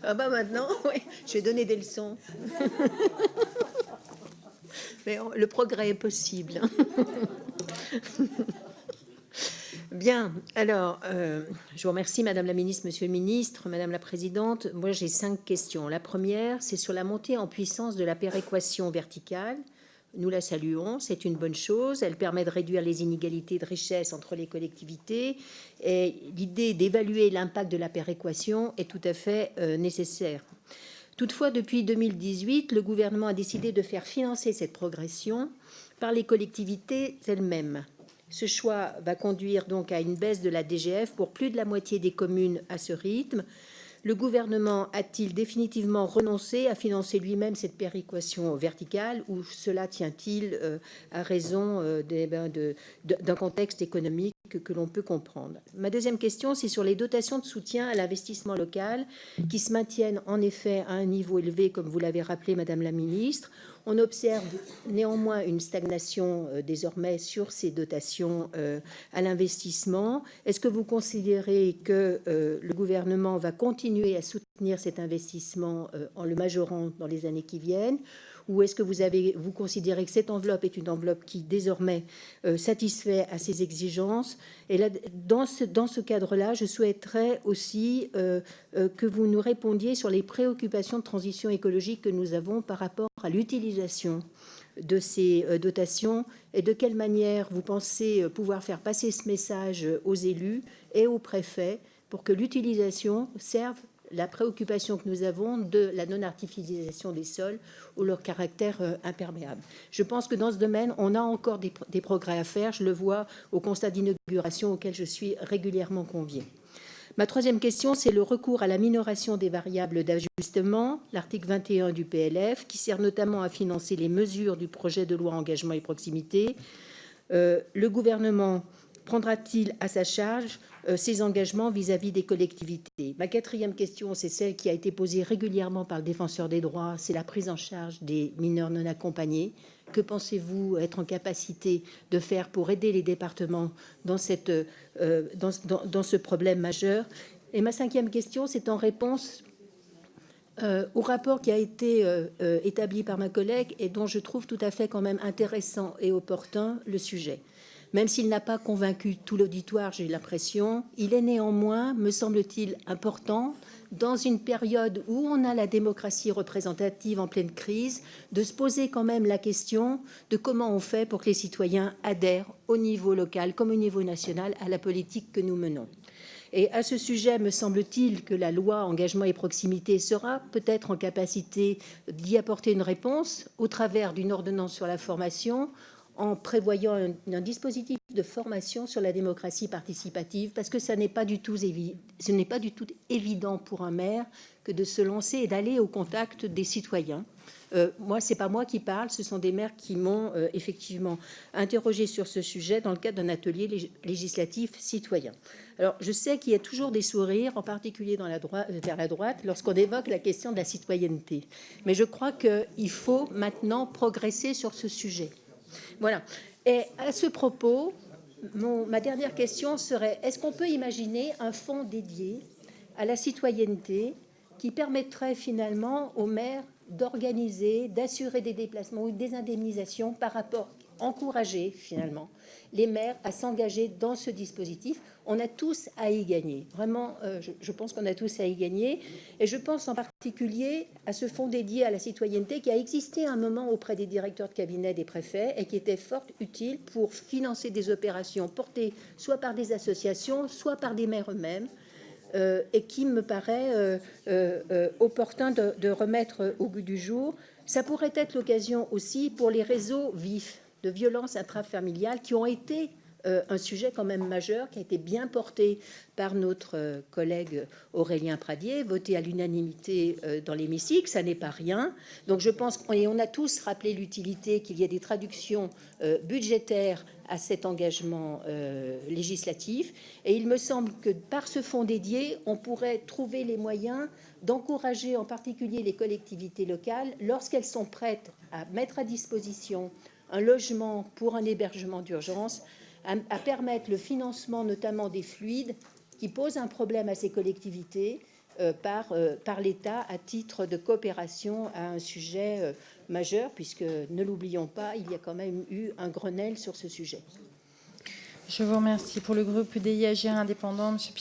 Ah bah maintenant, oui, je vais donner des leçons. Mais le progrès est possible. Bien, alors, je vous remercie, Madame la Ministre, Monsieur le Ministre, Madame la Présidente. Moi, j'ai 5 questions. La première, c'est sur la montée en puissance de la péréquation verticale. Nous la saluons, c'est une bonne chose. Elle permet de réduire les inégalités de richesse entre les collectivités. Et l'idée d'évaluer l'impact de la péréquation est tout à fait nécessaire. Toutefois, depuis 2018, le gouvernement a décidé de faire financer cette progression par les collectivités elles-mêmes. Ce choix va conduire donc à une baisse de la DGF pour plus de la moitié des communes à ce rythme. Le gouvernement a-t-il définitivement renoncé à financer lui-même cette péréquation verticale ou cela tient-il à raison d'un contexte économique que l'on peut comprendre? Ma deuxième question, c'est sur les dotations de soutien à l'investissement local qui se maintiennent en effet à un niveau élevé, comme vous l'avez rappelé, Madame la Ministre. On observe néanmoins une stagnation désormais sur ces dotations à l'investissement. Est-ce que vous considérez que le gouvernement va continuer à soutenir cet investissement en le majorant dans les années qui viennent? Ou est-ce que vous considérez que cette enveloppe est une enveloppe qui désormais satisfait à ces exigences? Et là, dans ce cadre-là, je souhaiterais aussi que vous nous répondiez sur les préoccupations de transition écologique que nous avons par rapport à l'utilisation de ces dotations et de quelle manière vous pensez pouvoir faire passer ce message aux élus et aux préfets pour que l'utilisation serve la préoccupation que nous avons de la non-artificialisation des sols ou leur caractère imperméable. Je pense que dans ce domaine, on a encore des progrès à faire. Je le vois au constat d'inauguration auquel je suis régulièrement conviée. Ma troisième question, c'est le recours à la minoration des variables d'ajustement, l'article 21 du PLF, qui sert notamment à financer les mesures du projet de loi engagement et proximité. Le gouvernement prendra-t-il à sa charge ces engagements vis-à-vis des collectivités? Ma quatrième question, c'est celle qui a été posée régulièrement par le défenseur des droits, c'est la prise en charge des mineurs non accompagnés. Que pensez-vous être en capacité de faire pour aider les départements dans ce problème majeur? Et ma cinquième question, c'est en réponse au rapport qui a été établi par ma collègue et dont je trouve tout à fait quand même intéressant et opportun le sujet. Même s'il n'a pas convaincu tout l'auditoire, j'ai l'impression, il est néanmoins, me semble-t-il, important, dans une période où on a la démocratie représentative en pleine crise, de se poser quand même la question de comment on fait pour que les citoyens adhèrent au niveau local comme au niveau national à la politique que nous menons. Et à ce sujet, me semble-t-il que la loi engagement et proximité sera peut-être en capacité d'y apporter une réponse au travers d'une ordonnance sur la formation, en prévoyant un dispositif de formation sur la démocratie participative, parce que ce n'est pas du tout évident pour un maire que de se lancer et d'aller au contact des citoyens. Moi, ce n'est pas moi qui parle, ce sont des maires qui m'ont effectivement interrogé sur ce sujet dans le cadre d'un atelier législatif citoyen. Alors, je sais qu'il y a toujours des sourires, en particulier vers la droite, lorsqu'on évoque la question de la citoyenneté. Mais je crois qu'il faut maintenant progresser sur ce sujet. Voilà. Et à ce propos, ma dernière question serait, est-ce qu'on peut imaginer un fonds dédié à la citoyenneté qui permettrait finalement aux maires d'organiser, d'assurer des déplacements ou des indemnisations par rapport, encourager finalement les maires à s'engager dans ce dispositif? On a tous à y gagner. Vraiment, je pense qu'on a tous à y gagner. Et je pense en particulier à ce fonds dédié à la citoyenneté qui a existé un moment auprès des directeurs de cabinet des préfets et qui était fort utile pour financer des opérations portées soit par des associations, soit par des maires eux-mêmes, et qui me paraît opportun de remettre au goût du jour. Ça pourrait être l'occasion aussi pour les réseaux vifs de violences intrafamiliales qui ont été un sujet quand même majeur, qui a été bien porté par notre collègue Aurélien Pradié, voté à l'unanimité dans l'hémicycle, ça n'est pas rien. Donc je pense qu'on a tous rappelé l'utilité qu'il y ait des traductions budgétaires à cet engagement législatif. Et il me semble que par ce fonds dédié, on pourrait trouver les moyens d'encourager en particulier les collectivités locales, lorsqu'elles sont prêtes à mettre à disposition un logement pour un hébergement d'urgence, à permettre le financement notamment des fluides qui pose un problème à ces collectivités par l'État à titre de coopération à un sujet majeur, puisque, ne l'oublions pas, il y a quand même eu un Grenelle sur ce sujet. Je vous remercie. Pour le groupe UDI, Agir indépendant, Monsieur